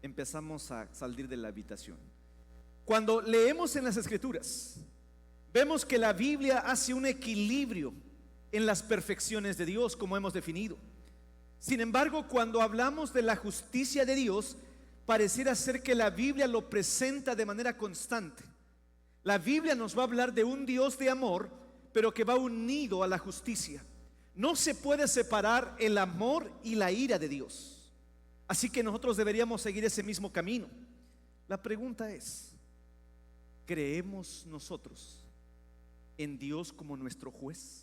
empezamos a salir de la habitación. Cuando leemos en las Escrituras, vemos que la Biblia hace un equilibrio en las perfecciones de Dios, como hemos definido. Sin embargo, cuando hablamos de la justicia de Dios, pareciera ser que la Biblia lo presenta de manera constante. La Biblia nos va a hablar de un Dios de amor, pero que va unido a la justicia. No se puede separar el amor y la ira de Dios. Así que nosotros deberíamos seguir ese mismo camino. La pregunta es, ¿creemos nosotros en Dios como nuestro juez?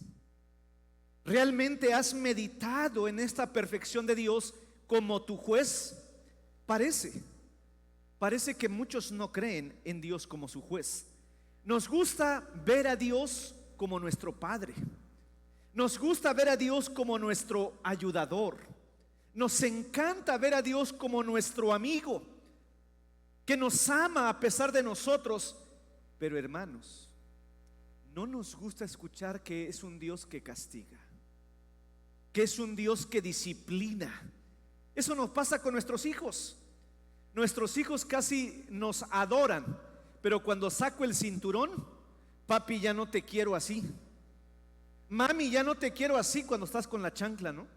¿Realmente has meditado en esta perfección de Dios como tu juez? Parece que muchos no creen en Dios como su juez. Nos gusta ver a Dios como nuestro Padre. Nos gusta ver a Dios como nuestro ayudador. Nos encanta ver a Dios como nuestro amigo, que nos ama a pesar de nosotros. Pero hermanos, no nos gusta escuchar que es un Dios que castiga, que es un Dios que disciplina. Eso nos pasa con nuestros hijos. Nuestros hijos casi nos adoran, pero cuando saco el cinturón, papi, ya no te quiero así. Mami, ya no te quiero así, cuando estás con la chancla, ¿no?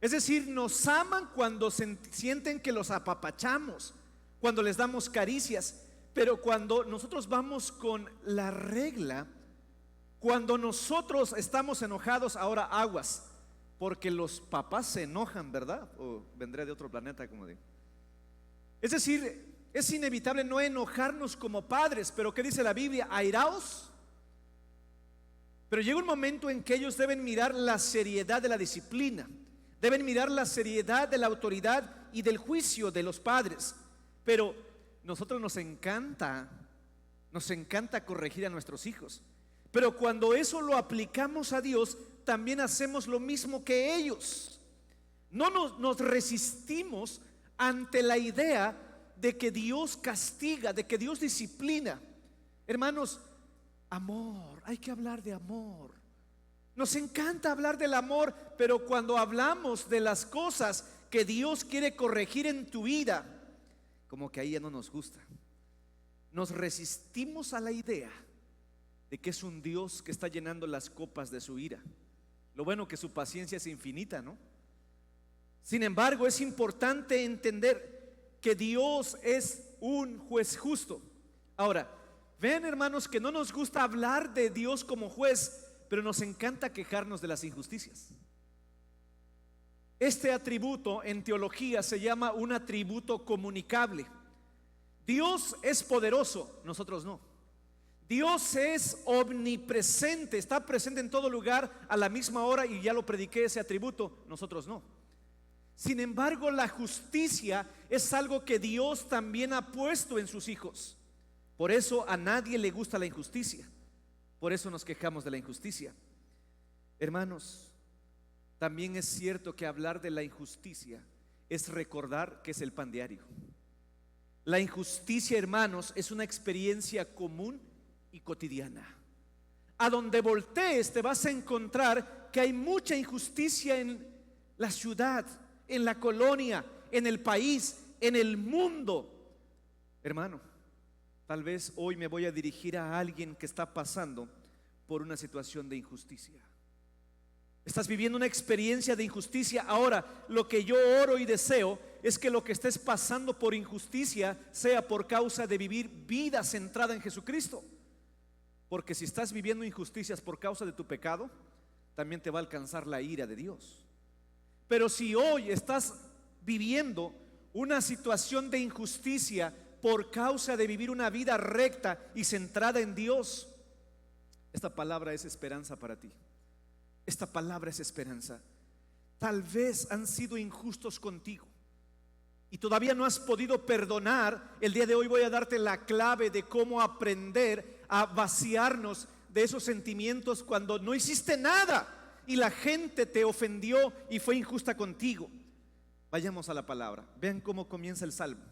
Es decir, nos aman cuando sienten que los apapachamos, cuando les damos caricias. Pero cuando nosotros vamos con la regla, cuando nosotros estamos enojados, ahora aguas, porque los papás se enojan, ¿verdad? O vendré de otro planeta, como digo. Es decir, es inevitable no enojarnos como padres, pero ¿qué dice la Biblia? Airaos. Pero llega un momento en que ellos deben mirar la seriedad de la disciplina, deben mirar la seriedad de la autoridad y del juicio de los padres. Pero nosotros nos encanta corregir a nuestros hijos. Pero cuando eso lo aplicamos a Dios, también hacemos lo mismo que ellos. No nos resistimos ante la idea de que Dios castiga, de que Dios disciplina. Hermanos, amor, hay que hablar de amor. Nos encanta hablar del amor, pero cuando hablamos de las cosas que Dios quiere corregir en tu vida, como que ahí ya no nos gusta. Nos resistimos a la idea de que es un Dios que está llenando las copas de su ira. Lo bueno que su paciencia es infinita, ¿no? Sin embargo, es importante entender que Dios es un juez justo. Ahora, vean, hermanos, que no nos gusta hablar de Dios como juez, pero nos encanta quejarnos de las injusticias. Este atributo en teología se llama un atributo comunicable. Dios es poderoso, nosotros no. Dios es omnipresente, está presente en todo lugar a la misma hora, y ya lo prediqué ese atributo, nosotros no. Sin embargo, la justicia es algo que Dios también ha puesto en sus hijos. Por eso a nadie le gusta la injusticia. Por eso nos quejamos de la injusticia. Hermanos, también es cierto que hablar de la injusticia es recordar que es el pan diario. La injusticia, hermanos, es una experiencia común y cotidiana. A donde voltees te vas a encontrar que hay mucha injusticia en la ciudad, en la colonia, en el país, en el mundo. Hermano, tal vez hoy me voy a dirigir a alguien que está pasando por una situación de injusticia. Estás viviendo una experiencia de injusticia. Ahora, lo que yo oro y deseo es que lo que estés pasando por injusticia sea por causa de vivir vida centrada en Jesucristo. Porque si estás viviendo injusticias por causa de tu pecado, también te va a alcanzar la ira de Dios. Pero si hoy estás viviendo una situación de injusticia por causa de vivir una vida recta y centrada en Dios, esta palabra es esperanza para ti. Esta palabra es esperanza. Tal vez han sido injustos contigo y todavía no has podido perdonar. El día de hoy voy a darte la clave de cómo aprender a vaciarnos de esos sentimientos cuando no hiciste nada y la gente te ofendió y fue injusta contigo. Vayamos a la palabra. Vean cómo comienza el salmo.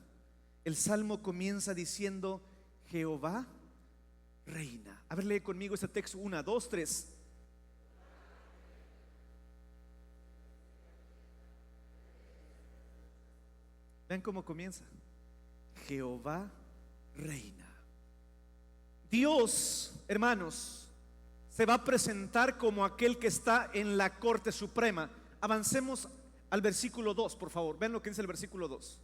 El salmo comienza diciendo: Jehová reina. A ver, lee conmigo este texto. 1, 2, 3. Vean cómo comienza. Jehová reina. Dios, hermanos, se va a presentar como aquel que está en la corte suprema. Avancemos al versículo 2, por favor. Vean lo que dice el versículo 2.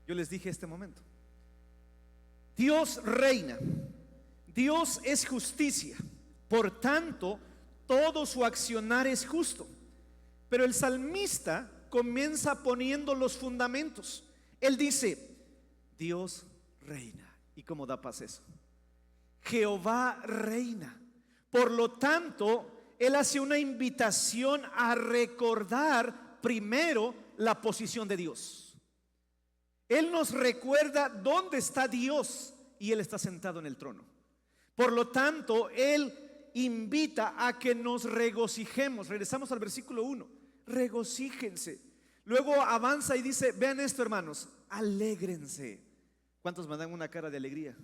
Yo les dije este momento. Dios reina. Dios es justicia. Por tanto, todo su accionar es justo. Pero el salmista comienza poniendo los fundamentos. Él dice: Dios reina. ¿Y cómo da paz eso? Jehová reina. Por lo tanto, él hace una invitación a recordar primero la posición de Dios. Él nos recuerda dónde está Dios, y él está sentado en el trono. Por lo tanto, él invita a que nos regocijemos. Regresamos al versículo 1. Regocíjense. Luego avanza y dice: vean esto, hermanos, alégrense. ¿Cuántos mandan una cara de alegría?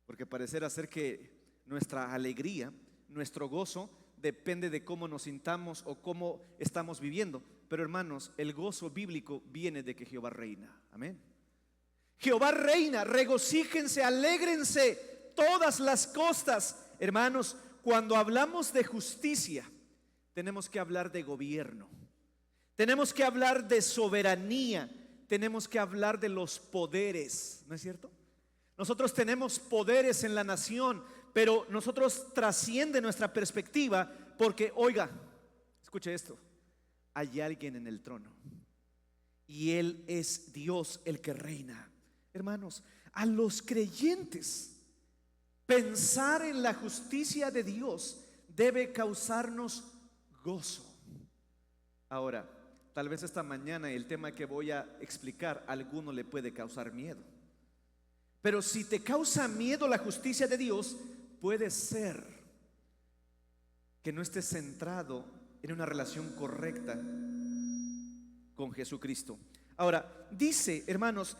Porque parecerá ser que nuestra alegría, nuestro gozo, depende de cómo nos sintamos o cómo estamos viviendo. Pero hermanos, el gozo bíblico viene de que Jehová reina. Amén. Jehová reina, regocíjense, alégrense todas las costas. Hermanos, cuando hablamos de justicia, tenemos que hablar de gobierno, tenemos que hablar de soberanía, tenemos que hablar de los poderes, ¿no es cierto? Nosotros tenemos poderes en la nación, pero nosotros trasciende nuestra perspectiva porque, oiga, escuche esto: hay alguien en el trono y Él es Dios el que reina. Hermanos, a los creyentes, pensar en la justicia de Dios debe causarnos gozo. Ahora, tal vez esta mañana el tema que voy a explicar a alguno le puede causar miedo. Pero si te causa miedo la justicia de Dios, puede ser que no estés centrado en una relación correcta con Jesucristo. Ahora, dice, hermanos,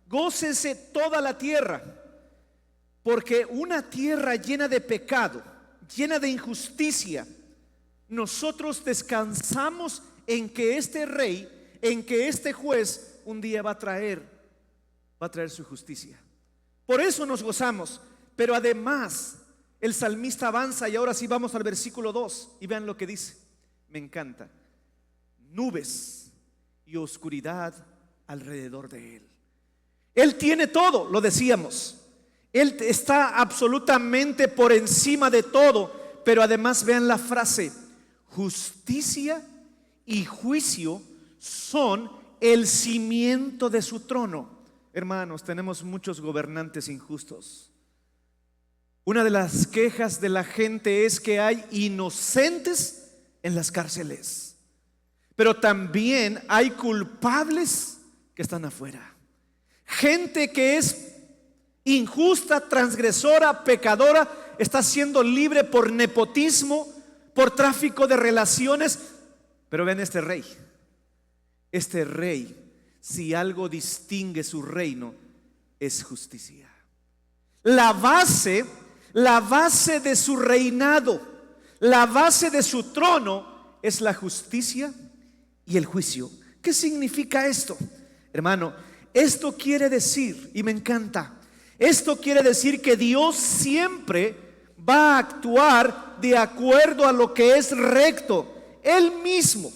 gócese toda la tierra, porque una tierra llena de pecado, llena de injusticia, nosotros descansamos en que este rey, en que este juez un día va a traer su justicia. Por eso nos gozamos. Pero además el salmista avanza, y ahora sí vamos al versículo 2 y vean lo que dice. Me encanta. Nubes y oscuridad alrededor de él. Él tiene todo, lo decíamos. Él está absolutamente por encima de todo. Pero además vean la frase: justicia y juicio son el cimiento de su trono. Hermanos, tenemos muchos gobernantes injustos. Una de las quejas de la gente es que hay inocentes en las cárceles, pero también hay culpables que están afuera. Gente que es injusta, transgresora, pecadora, está siendo libre por nepotismo, por tráfico de relaciones. Pero ven este rey, si algo distingue su reino, es justicia. La base de su reinado, la base de su trono es la justicia y el juicio. ¿Qué significa esto? Hermano, esto quiere decir, y me encanta, esto quiere decir que Dios siempre va a actuar de acuerdo a lo que es recto. Él mismo,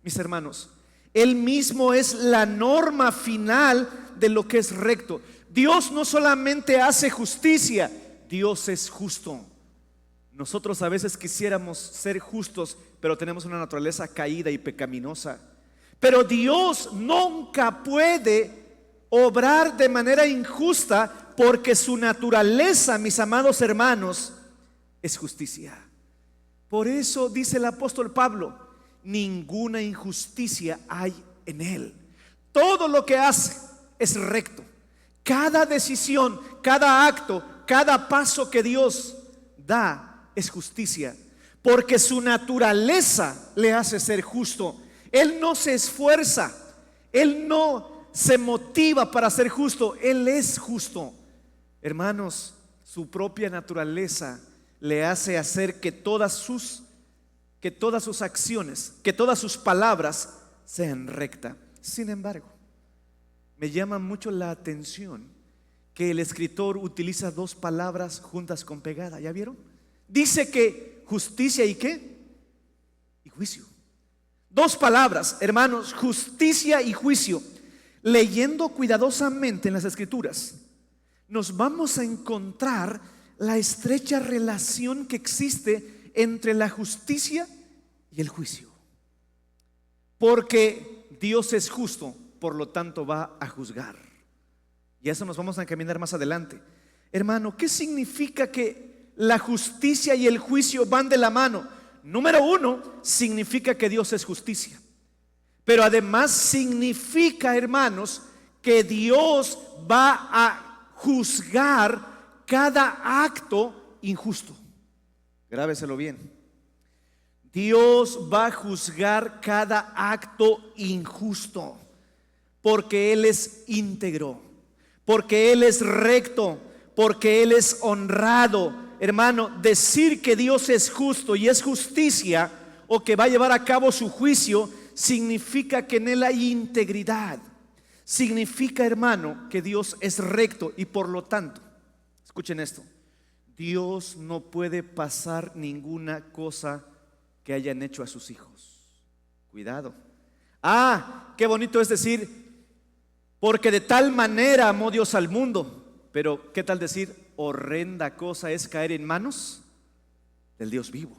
mis hermanos, Él mismo es la norma final de lo que es recto. Dios no solamente hace justicia, Dios es justo. Nosotros a veces quisiéramos ser justos, pero tenemos una naturaleza caída y pecaminosa. Pero Dios nunca puede obrar de manera injusta, porque su naturaleza, mis amados hermanos, es justicia. Por eso dice el apóstol Pablo: ninguna injusticia hay en él. Todo lo que hace es recto. Cada decisión, cada acto, cada paso que Dios da es justicia, porque su naturaleza le hace ser justo. Él no se esfuerza, Él no se motiva para ser justo, Él es justo. Hermanos, su propia naturaleza le hace hacer que todas sus acciones, que todas sus palabras sean rectas. Sin embargo, me llama mucho la atención que el escritor utiliza dos palabras juntas con pegada. ¿Ya vieron? Dice que justicia y ¿qué? Y juicio. Dos palabras, hermanos, justicia y juicio. Leyendo cuidadosamente en las escrituras, nos vamos a encontrar la estrecha relación que existe entre la justicia y el juicio. Porque Dios es justo, por lo tanto va a juzgar. Y a eso nos vamos a encaminar más adelante. Hermano, ¿qué significa que la justicia y el juicio van de la mano? Número uno, significa que Dios es justicia. Pero además significa, hermanos, que Dios va a juzgar cada acto injusto. Grábeselo bien. Dios va a juzgar cada acto injusto, porque Él es íntegro, porque Él es recto, porque Él es honrado. Hermano, decir que Dios es justo y es justicia, o que va a llevar a cabo su juicio, significa que en Él hay integridad. Significa, hermano, que Dios es recto y por lo tanto, escuchen esto, Dios no puede pasar ninguna cosa que hayan hecho a sus hijos. Cuidado. Qué bonito es decir, porque de tal manera amó Dios al mundo. Pero ¿qué tal decir, horrenda cosa es caer en manos del Dios vivo?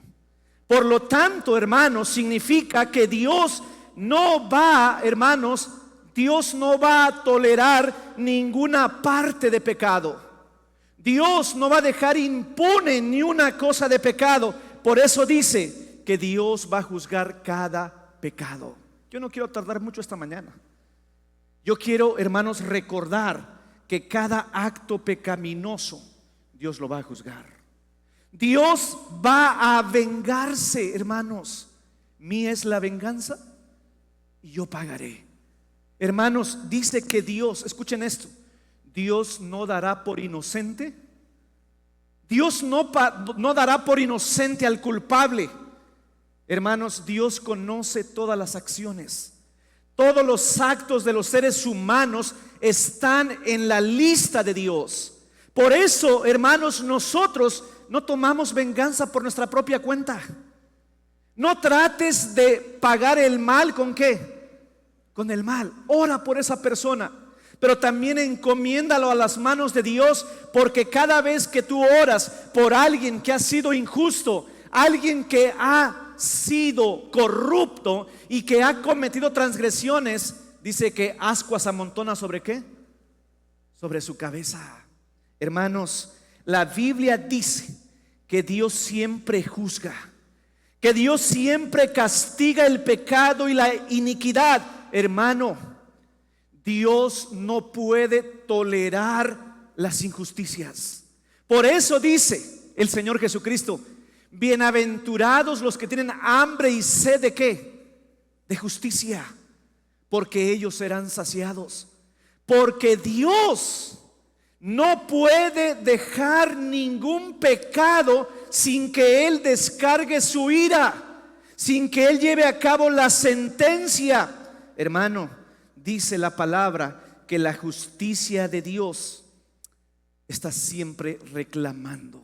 Por lo tanto, hermanos, significa que Dios no va, hermanos, Dios no va a tolerar ninguna parte de pecado. Dios no va a dejar impune ni una cosa de pecado. Por eso dice que Dios va a juzgar cada pecado. Yo no quiero tardar mucho esta mañana. Yo quiero, hermanos, recordar que cada acto pecaminoso Dios lo va a juzgar. Dios va a vengarse, hermanos. Mía es la venganza y yo pagaré. Hermanos, dice que Dios, escuchen esto, Dios no dará por inocente. Dios no dará por inocente al culpable. Hermanos, Dios conoce todas las acciones. Todos los actos de los seres humanos están en la lista de Dios. Por eso, hermanos, nosotros no tomamos venganza por nuestra propia cuenta. No trates de pagar el mal ¿con qué? Con el mal. Ora por esa persona, pero también encomiéndalo a las manos de Dios, porque cada vez que tú oras por alguien que ha sido injusto, alguien que ha sido corrupto y que ha cometido transgresiones, dice que ascuas amontona ¿sobre qué? Sobre su cabeza. Hermanos, la Biblia dice que Dios siempre juzga, que Dios siempre castiga el pecado y la iniquidad. Hermano, Dios no puede tolerar las injusticias. Por eso dice el Señor Jesucristo: bienaventurados los que tienen hambre y sed ¿de qué? De justicia, porque ellos serán saciados. Porque Dios no puede dejar ningún pecado sin que Él descargue su ira, sin que Él lleve a cabo la sentencia. Hermano, dice la palabra que la justicia de Dios está siempre reclamando.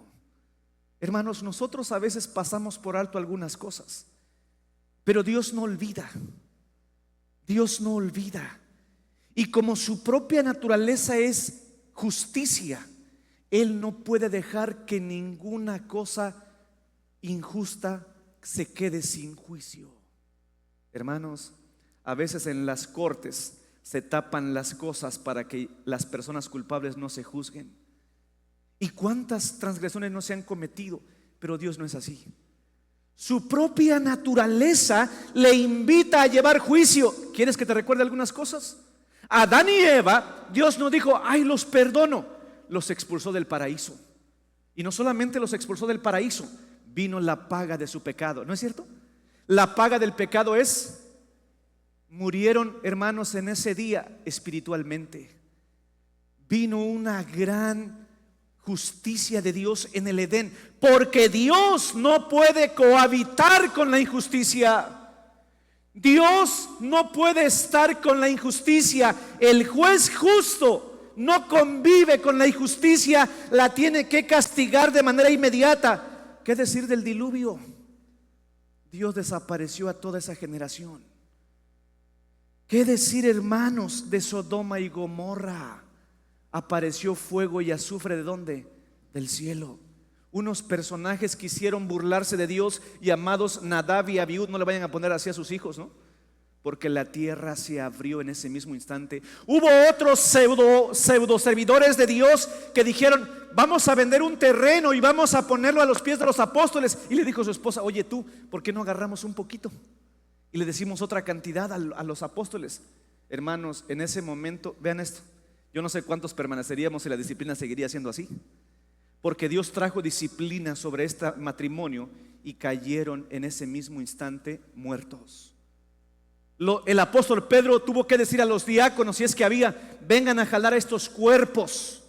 Hermanos, nosotros a veces pasamos por alto algunas cosas, pero Dios no olvida. Dios no olvida. Y como su propia naturaleza es justicia, Él no puede dejar que ninguna cosa injusta se quede sin juicio. Hermanos, a veces en las cortes se tapan las cosas para que las personas culpables no se juzguen. ¿Y cuántas transgresiones no se han cometido? Pero Dios no es así. Su propia naturaleza le invita a llevar juicio. ¿Quieres que te recuerde algunas cosas? Adán y Eva, Dios no dijo, ay, los perdono. Los expulsó del paraíso. Y no solamente los expulsó del paraíso, vino la paga de su pecado. ¿No es cierto? La paga del pecado es, murieron, hermanos, en ese día espiritualmente. Vino una gran justicia de Dios en el Edén, porque Dios no puede cohabitar con la injusticia. Dios no puede estar con la injusticia. El juez justo no convive con la injusticia, la tiene que castigar de manera inmediata. ¿Qué decir del diluvio? Dios desapareció a toda esa generación. ¿Qué decir, hermanos, de Sodoma y Gomorra? Apareció fuego y azufre, ¿de dónde? Del cielo. Unos personajes quisieron burlarse de Dios, llamados Nadab y Abiú. No le vayan a poner así a sus hijos, ¿no? Porque la tierra se abrió en ese mismo instante. Hubo otros pseudo servidores de Dios que dijeron: vamos a vender un terreno y vamos a ponerlo a los pies de los apóstoles. Y le dijo a su esposa: oye, tú, ¿por qué no agarramos un poquito y le decimos otra cantidad a los apóstoles? Hermanos, en ese momento, vean esto, yo no sé cuántos permaneceríamos si la disciplina seguiría siendo así, porque Dios trajo disciplina sobre este matrimonio y cayeron en ese mismo instante muertos. El apóstol Pedro tuvo que decir a los diáconos, si es que había: vengan a jalar a estos cuerpos.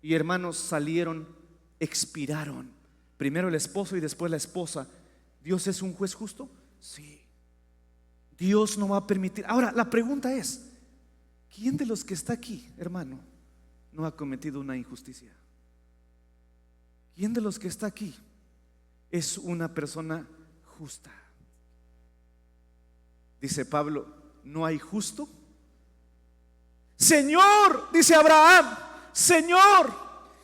Y hermanos, salieron, expiraron. Primero el esposo y después la esposa. ¿Dios es un juez justo? Sí. Dios no va a permitir. Ahora la pregunta es: ¿quién de los que está aquí, hermano, no ha cometido una injusticia? ¿Quién de los que está aquí es una persona justa? Dice Pablo: ¿no hay justo? Señor, dice Abraham, Señor,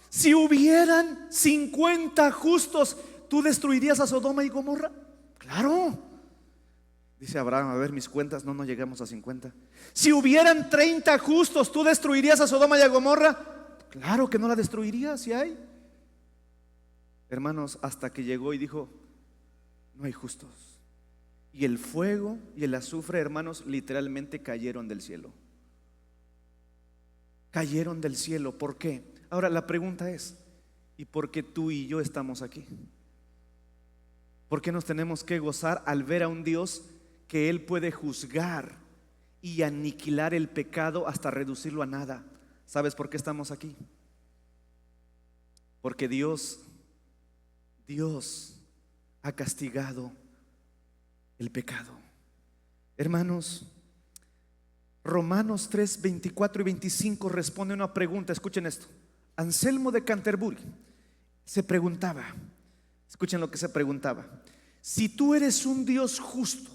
si hubieran 50 justos, ¿tú destruirías a Sodoma y Gomorra? Claro. Dice Abraham: a ver mis cuentas, no llegamos a 50. Si hubieran 30 justos, ¿tú destruirías a Sodoma y a Gomorra? Claro que no la destruiría, si hay. Hermanos, hasta que llegó y dijo: no hay justos. Y el fuego y el azufre, hermanos, literalmente cayeron del cielo. Cayeron del cielo. ¿Por qué? Ahora la pregunta es: ¿y por qué tú y yo estamos aquí? ¿Por qué nos tenemos que gozar al ver a un Dios que Él puede juzgar y aniquilar el pecado hasta reducirlo a nada? ¿Sabes por qué estamos aquí? Porque Dios ha castigado el pecado. Hermanos, Romanos 3, 24 y 25 responde una pregunta. Escuchen esto. Anselmo de Canterbury se preguntaba, escuchen lo que se preguntaba: si tú eres un Dios justo,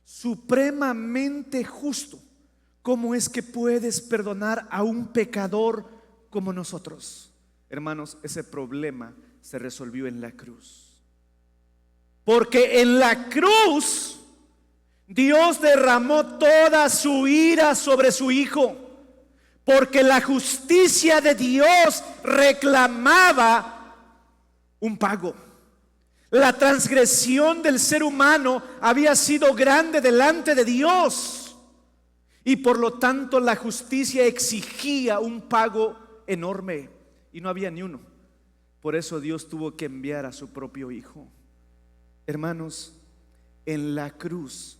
supremamente justo, ¿cómo es que puedes perdonar a un pecador como nosotros? Hermanos, ese problema se resolvió en la cruz. Porque en la cruz Dios derramó toda su ira sobre su Hijo, porque la justicia de Dios reclamaba un pago. La transgresión del ser humano había sido grande delante de Dios, y por lo tanto la justicia exigía un pago enorme, y no había ni uno. Por eso Dios tuvo que enviar a su propio Hijo. Hermanos, en la cruz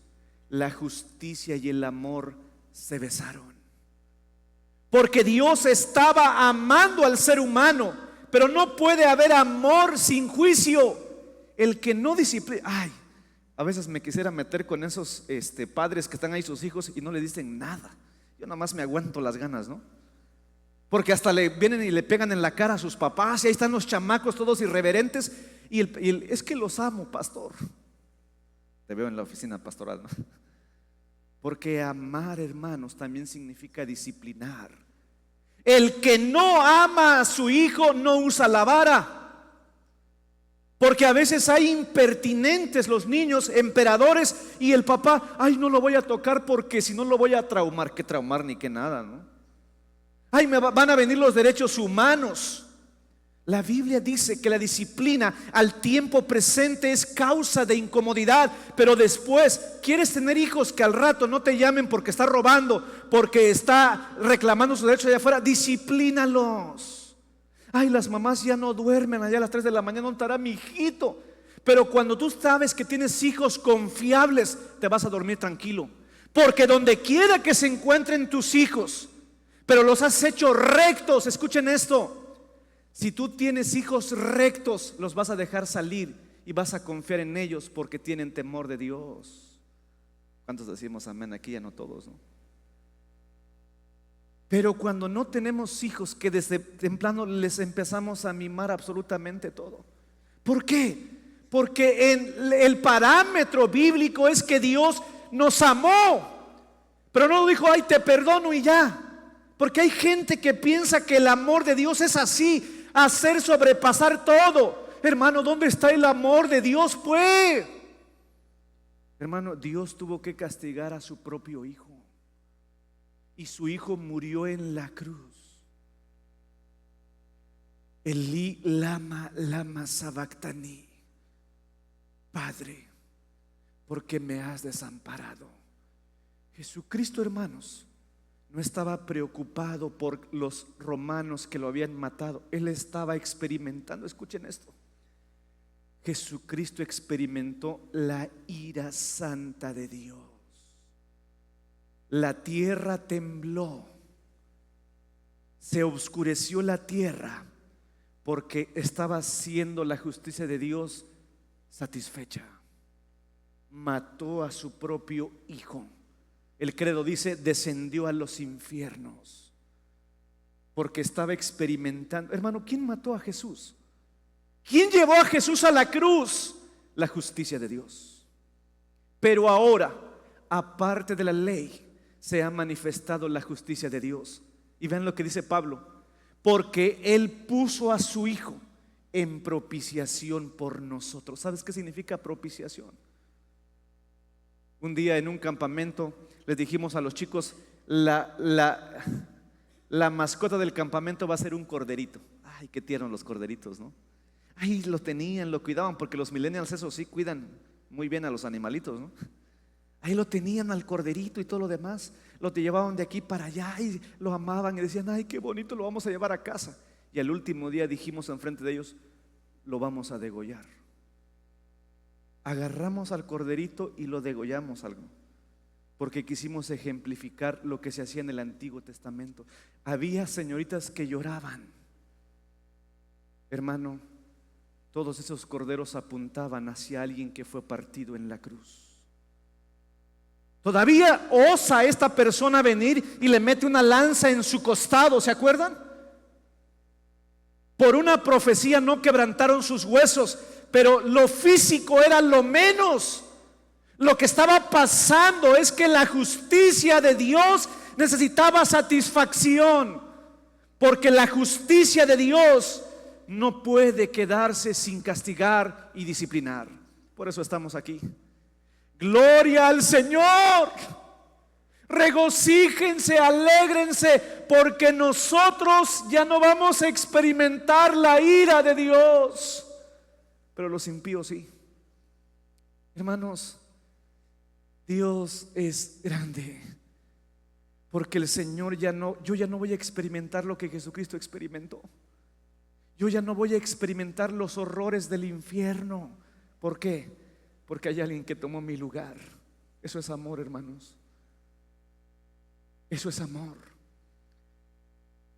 la justicia y el amor se besaron, porque Dios estaba amando al ser humano, pero no puede haber amor sin juicio. El que no disciplina, a veces me quisiera meter con esos padres que están ahí sus hijos y no le dicen nada. Yo nada más me aguanto las ganas, ¿no? Porque hasta le vienen y le pegan en la cara a sus papás, y ahí están los chamacos todos irreverentes. Y es que los amo, pastor. Te veo en la oficina pastoral, ¿no? Porque amar, hermanos, también significa disciplinar. El que no ama a su hijo no usa la vara. Porque a veces hay impertinentes los niños, emperadores, y el papá: no lo voy a tocar porque si no lo voy a traumar. ¿Qué traumar ni qué nada, no? Me van a venir los derechos humanos. La Biblia dice que la disciplina al tiempo presente es causa de incomodidad, pero después, ¿quieres tener hijos que al rato no te llamen porque está robando, porque está reclamando sus derechos allá afuera? Disciplínalos. Las mamás ya no duermen allá a las 3 de la mañana, ¿dónde estará mi hijito? Pero cuando tú sabes que tienes hijos confiables, te vas a dormir tranquilo, porque donde quiera que se encuentren tus hijos, pero los has hecho rectos, escuchen esto, Si tú tienes hijos rectos, los vas a dejar salir y vas a confiar en ellos porque tienen temor de Dios. ¿Cuántos decimos amén? Aquí ya no todos, ¿no? Pero cuando no tenemos hijos, que desde temprano les empezamos a mimar absolutamente todo. ¿Por qué? Porque el parámetro bíblico es que Dios nos amó, pero no dijo, ay, te perdono y ya. Porque hay gente que piensa que el amor de Dios es así, hacer sobrepasar todo. Hermano, ¿dónde está el amor de Dios, pues? Hermano, Dios tuvo que castigar a su propio hijo. Y su hijo murió en la cruz. Elí lama sabactani. Padre, ¿por qué me has desamparado? Jesucristo, hermanos, no estaba preocupado por los romanos que lo habían matado. Él estaba experimentando, escuchen esto, Jesucristo experimentó la ira santa de Dios. La tierra tembló, se oscureció la tierra porque estaba siendo la justicia de Dios satisfecha. Mató a su propio hijo. El credo dice, descendió a los infiernos porque estaba experimentando. Hermano, ¿quién mató a Jesús? ¿Quién llevó a Jesús a la cruz? La justicia de Dios. Pero ahora, aparte de la ley, se ha manifestado la justicia de Dios. Y vean lo que dice Pablo: porque Él puso a su Hijo en propiciación por nosotros. ¿Sabes qué significa propiciación? Un día en un campamento les dijimos a los chicos, la mascota del campamento va a ser un corderito. Ay, qué tiernos los corderitos, ¿no? Ahí lo tenían, lo cuidaban, porque los millennials, eso sí, cuidan muy bien a los animalitos, ¿no? Ahí lo tenían al corderito y todo lo demás. Lo llevaban de aquí para allá y lo amaban y decían, ay, qué bonito, lo vamos a llevar a casa. Y al último día dijimos enfrente de ellos, lo vamos a degollar. Agarramos al corderito y lo degollamos algo, porque quisimos ejemplificar lo que se hacía en el Antiguo Testamento. Había señoritas que lloraban. Hermano, todos esos corderos apuntaban hacia alguien que fue partido en la cruz. Todavía osa esta persona venir y le mete una lanza en su costado, ¿se acuerdan? Por una profecía no quebrantaron sus huesos, pero lo físico era lo menos. Lo que estaba pasando es que la justicia de Dios necesitaba satisfacción, porque la justicia de Dios no puede quedarse sin castigar y disciplinar. Por eso estamos aquí. Gloria al Señor. Regocíjense, alégrense, porque nosotros ya no vamos a experimentar la ira de Dios, pero los impíos sí. Hermanos, Dios es grande, porque el Señor yo ya no voy a experimentar lo que Jesucristo experimentó. Yo ya no voy a experimentar los horrores del infierno. ¿Por qué? Porque hay alguien que tomó mi lugar. Eso es amor, hermanos. Eso es amor.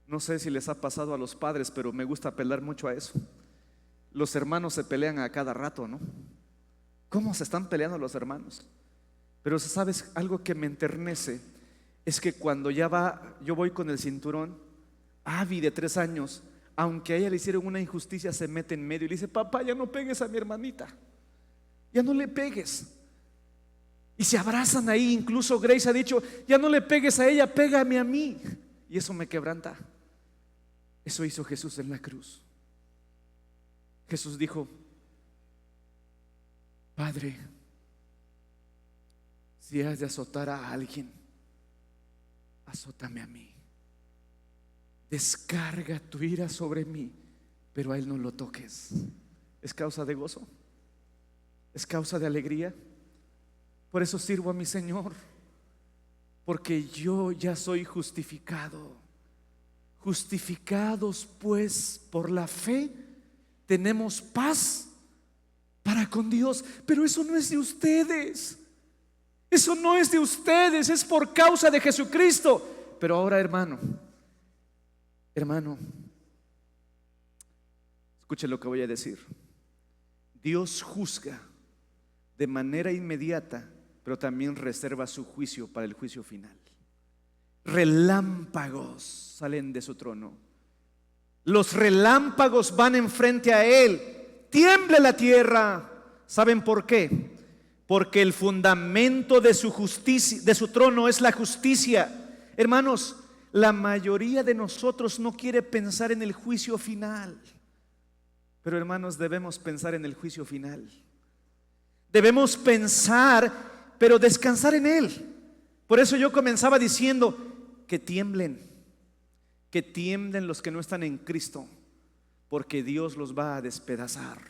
No sé si les ha pasado a los padres, pero me gusta apelar mucho a eso. Los hermanos se pelean a cada rato, ¿no? ¿Cómo se están peleando los hermanos? Pero ¿sabes algo que me enternece? Es que cuando yo voy con el cinturón, Abby de 3 años, aunque a ella le hicieron una injusticia, se mete en medio y le dice, papá, ya no pegues a mi hermanita, ya no le pegues. Y se abrazan ahí. Incluso Grace ha dicho, ya no le pegues a ella, pégame a mí. Y eso me quebranta. Eso hizo Jesús en la cruz. Jesús dijo, Padre, si has de azotar a alguien, azótame a mí. Descarga tu ira sobre mí, pero a él no lo toques. ¿Es causa de gozo? ¿Es causa de alegría? Por eso sirvo a mi Señor, porque yo ya soy justificado. Justificados pues por la fe, tenemos paz para con Dios. Pero eso no es de ustedes. Eso no es de ustedes, es por causa de Jesucristo. Pero ahora, hermano, Escuchen lo que voy a decir. Dios juzga de manera inmediata, pero también reserva su juicio para el juicio final. Relámpagos salen de su trono. Los relámpagos van enfrente a Él. Tiemble la tierra. ¿Saben por qué? Porque el fundamento de su justicia, de su trono, es la justicia. Hermanos, la mayoría de nosotros no quiere pensar en el juicio final. Pero hermanos, debemos pensar en el juicio final. Debemos pensar, pero descansar en Él. Por eso yo comenzaba diciendo que tiemblen los que no están en Cristo, porque Dios los va a despedazar,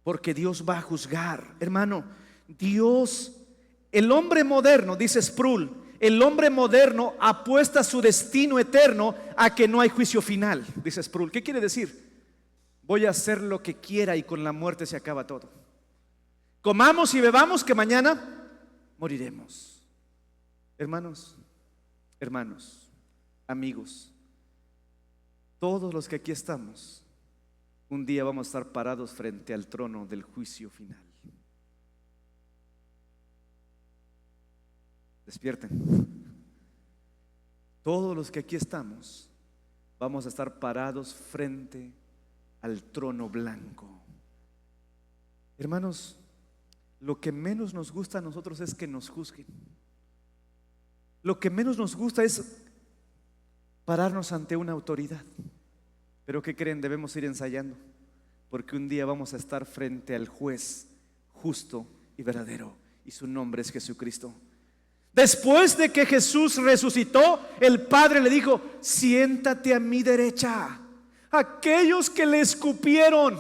porque Dios va a juzgar. Hermano, Dios, el hombre moderno, dice Sproul, el hombre moderno apuesta su destino eterno a que no hay juicio final, dice Sproul. ¿Qué quiere decir? Voy a hacer lo que quiera y con la muerte se acaba todo. Comamos y bebamos que mañana moriremos. Hermanos, amigos, todos los que aquí estamos, un día vamos a estar parados frente al trono del juicio final. Despierten. Todos los que aquí estamos vamos a estar parados frente al trono blanco. Hermanos, lo que menos nos gusta a nosotros es que nos juzguen. Lo que menos nos gusta es pararnos ante una autoridad. Pero ¿qué creen? Debemos ir ensayando, porque un día vamos a estar frente al juez justo y verdadero, y su nombre es Jesucristo. Después de que Jesús resucitó, el Padre le dijo: siéntate a mi derecha. Aquellos que le escupieron,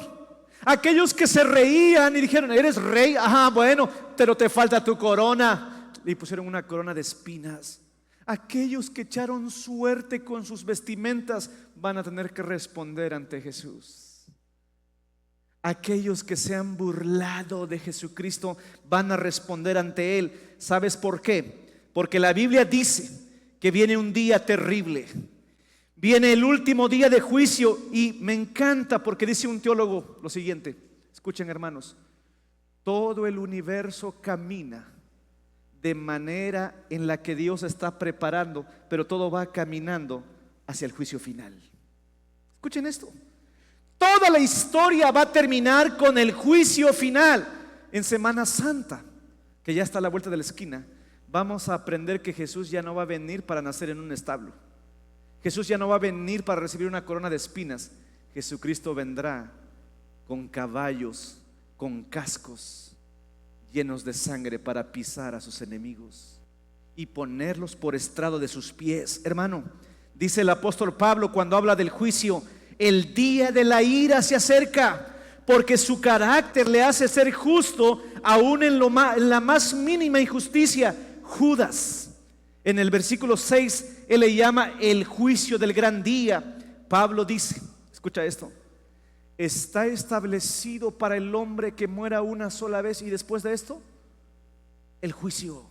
aquellos que se reían y dijeron: eres rey, ajá, bueno, pero te falta tu corona. Le pusieron una corona de espinas. Aquellos que echaron suerte con sus vestimentas van a tener que responder ante Jesús. Aquellos que se han burlado de Jesucristo van a responder ante Él. ¿Sabes por qué? Porque la Biblia dice que viene un día terrible. Viene el último día de juicio, y me encanta porque dice un teólogo lo siguiente. Escuchen, hermanos: todo el universo camina de manera en la que Dios está preparando, pero todo va caminando hacia el juicio final. Escuchen esto: toda la historia va a terminar con el juicio final. En Semana Santa, que ya está a la vuelta de la esquina, vamos a aprender que Jesús ya no va a venir para nacer en un establo. Jesús ya no va a venir para recibir una corona de espinas. Jesucristo vendrá con caballos, con cascos llenos de sangre, para pisar a sus enemigos y ponerlos por estrado de sus pies. Hermano, dice el apóstol Pablo cuando habla del juicio: el día de la ira se acerca, porque su carácter le hace ser justo aún en la más mínima injusticia. Judas, en el versículo 6, él le llama el juicio del gran día. Pablo dice, escucha esto: está establecido para el hombre que muera una sola vez, y después de esto, el juicio.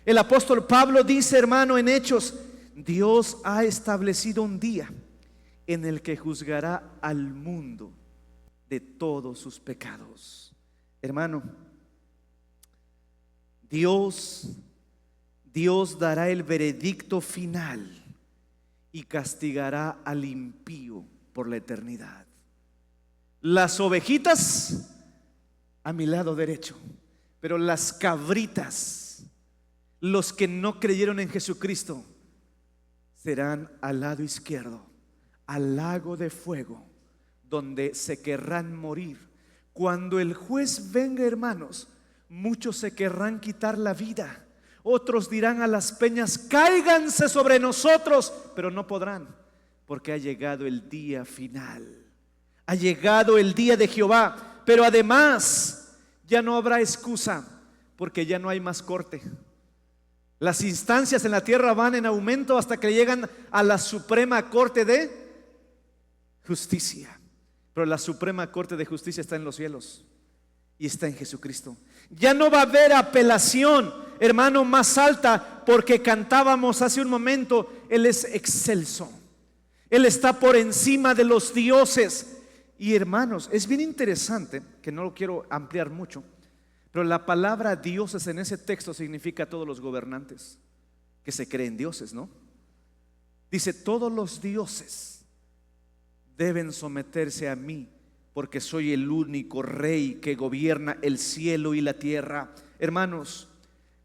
El apóstol Pablo dice, hermano, en Hechos: Dios ha establecido un día en el que juzgará al mundo de todos sus pecados. Hermano, Dios dará el veredicto final y castigará al impío por la eternidad. Las ovejitas a mi lado derecho, pero las cabritas, los que no creyeron en Jesucristo, serán al lado izquierdo, al lago de fuego, donde se querrán morir. Cuando el juez venga, hermanos, muchos se querrán quitar la vida. Otros dirán a las peñas: cáiganse sobre nosotros, pero no podrán, porque ha llegado el día final. Ha llegado el día de Jehová. Pero además ya no habrá excusa, porque ya no hay más corte. Las instancias en la tierra van en aumento hasta que llegan a la Suprema Corte de Justicia. Pero la Suprema Corte de Justicia está en los cielos y está en Jesucristo. Ya no va a haber apelación, hermano, más alta, porque cantábamos hace un momento: Él es excelso, Él está por encima de los dioses. Y hermanos, es bien interesante, que no lo quiero ampliar mucho, pero la palabra dioses en ese texto significa todos los gobernantes que se creen dioses, ¿no? Dice, todos los dioses deben someterse a mí, porque soy el único rey que gobierna el cielo y la tierra. Hermanos,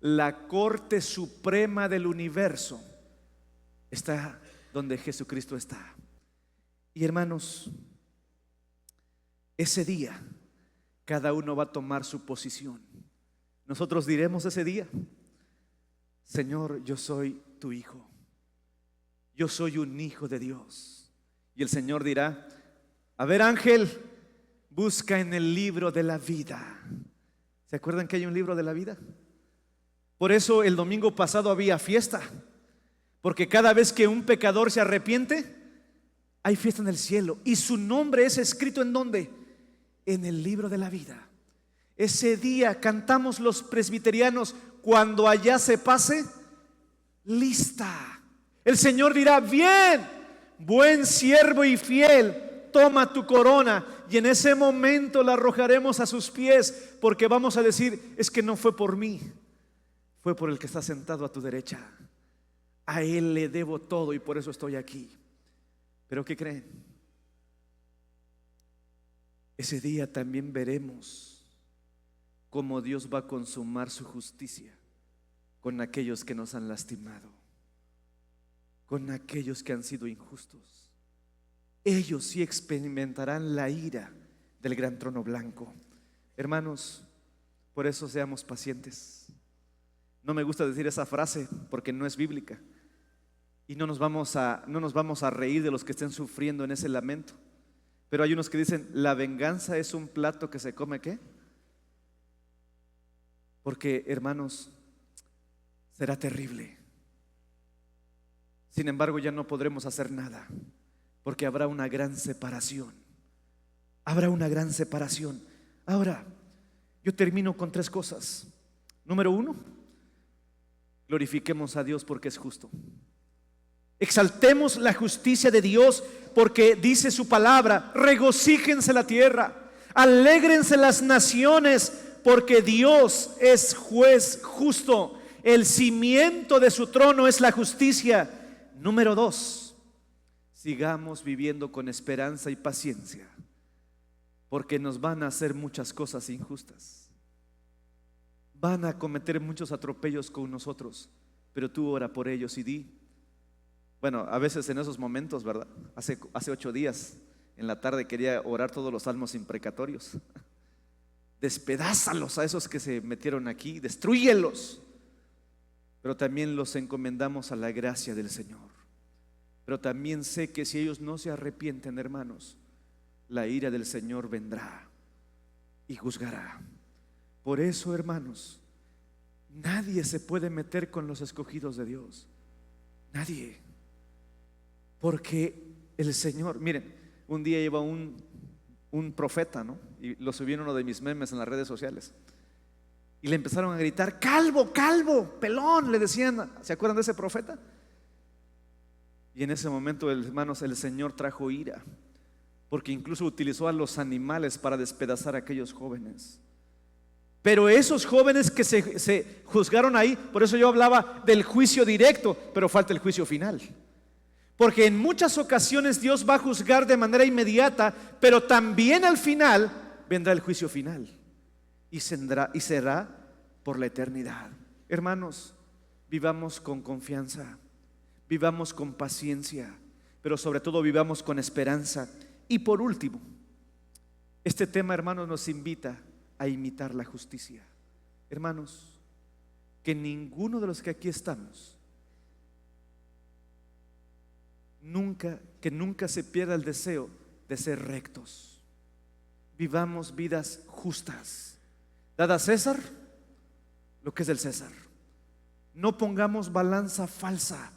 la corte suprema del universo está donde Jesucristo está. Y hermanos, ese día cada uno va a tomar su posición. Nosotros diremos ese día, Señor, yo soy tu hijo, yo soy un hijo de Dios. Y el Señor dirá, a ver, ángel, busca en el libro de la vida. ¿Se acuerdan que hay un libro de la vida? Por eso el domingo pasado había fiesta, porque cada vez que un pecador se arrepiente, hay fiesta en el cielo, y su nombre es escrito ¿en dónde? En el libro de la vida. Ese día cantamos los presbiterianos, cuando allá se pase, lista. El Señor dirá, bien, buen siervo y fiel, toma tu corona. Y en ese momento la arrojaremos a sus pies, porque vamos a decir, es que no fue por mí, fue por el que está sentado a tu derecha. A Él le debo todo y por eso estoy aquí. Pero ¿qué creen? Ese día también veremos cómo Dios va a consumar su justicia con aquellos que nos han lastimado, con aquellos que han sido injustos. Ellos sí experimentarán la ira del gran trono blanco. Hermanos, por eso seamos pacientes. No me gusta decir esa frase porque no es bíblica, y no nos vamos a reír de los que estén sufriendo en ese lamento. Pero hay unos que dicen, la venganza es un plato que se come, ¿qué? Porque, hermanos, será terrible. Sin embargo, ya no podremos hacer nada, porque habrá una gran separación. Habrá una gran separación. Ahora, yo termino con 3 cosas. Número 1, glorifiquemos a Dios porque es justo. Exaltemos la justicia de Dios, porque dice su palabra, regocíjense la tierra, alégrense las naciones, porque Dios es juez justo. El cimiento de su trono es la justicia. Número 2, sigamos viviendo con esperanza y paciencia, porque nos van a hacer muchas cosas injustas. Van a cometer muchos atropellos con nosotros, pero tú ora por ellos y di. Bueno, a veces en esos momentos, ¿verdad? Hace 8 días en la tarde quería orar todos los salmos imprecatorios. Despedázalos a esos que se metieron aquí, destrúyelos. Pero también los encomendamos a la gracia del Señor. Pero también sé que si ellos no se arrepienten, hermanos, la ira del Señor vendrá y juzgará. Por eso, hermanos, nadie se puede meter con los escogidos de Dios. Nadie. Porque el Señor, miren, un día iba un profeta, ¿no? Y lo subí en uno de mis memes en las redes sociales. Y le empezaron a gritar, calvo, calvo, pelón, le decían. ¿Se acuerdan de ese profeta? Y en ese momento, hermanos, el Señor trajo ira, porque incluso utilizó a los animales para despedazar a aquellos jóvenes. Pero esos jóvenes que se juzgaron ahí, por eso yo hablaba del juicio directo, pero falta el juicio final. Porque en muchas ocasiones Dios va a juzgar de manera inmediata, pero también al final vendrá el juicio final y será por la eternidad. Hermanos, vivamos con confianza, vivamos con paciencia, pero sobre todo vivamos con esperanza. Y por último, este tema, hermanos, nos invita a imitar la justicia. Hermanos, que ninguno de los que aquí estamos, que nunca se pierda el deseo de ser rectos. Vivamos vidas justas. Dad a César lo que es del César. No pongamos balanza falsa.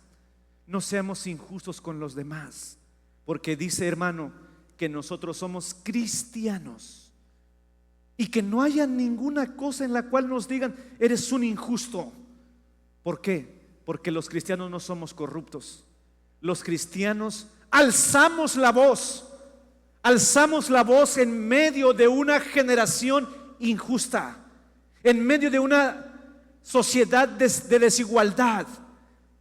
No seamos injustos con los demás, porque dice, hermano, que nosotros somos cristianos y que no haya ninguna cosa en la cual nos digan, eres un injusto. ¿Por qué? Porque los cristianos no somos corruptos. Los cristianos alzamos la voz alzamos la voz en medio de una generación injusta, en medio de una sociedad de desigualdad.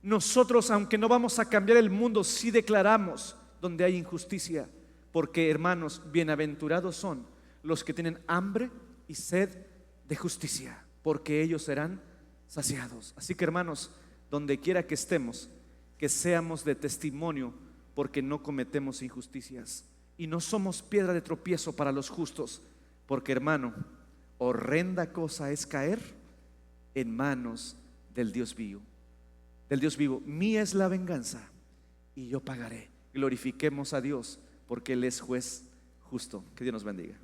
Nosotros, aunque no vamos a cambiar el mundo, sí declaramos donde hay injusticia, porque, hermanos, bienaventurados son los que tienen hambre y sed de justicia, porque ellos serán saciados. Así que, hermanos, donde quiera que estemos, que seamos de testimonio, porque no cometemos injusticias y no somos piedra de tropiezo para los justos, porque, hermano, horrenda cosa es caer en manos del Dios vivo. Del Dios vivo, mía es la venganza y yo pagaré. Glorifiquemos a Dios porque Él es juez justo. Que Dios nos bendiga.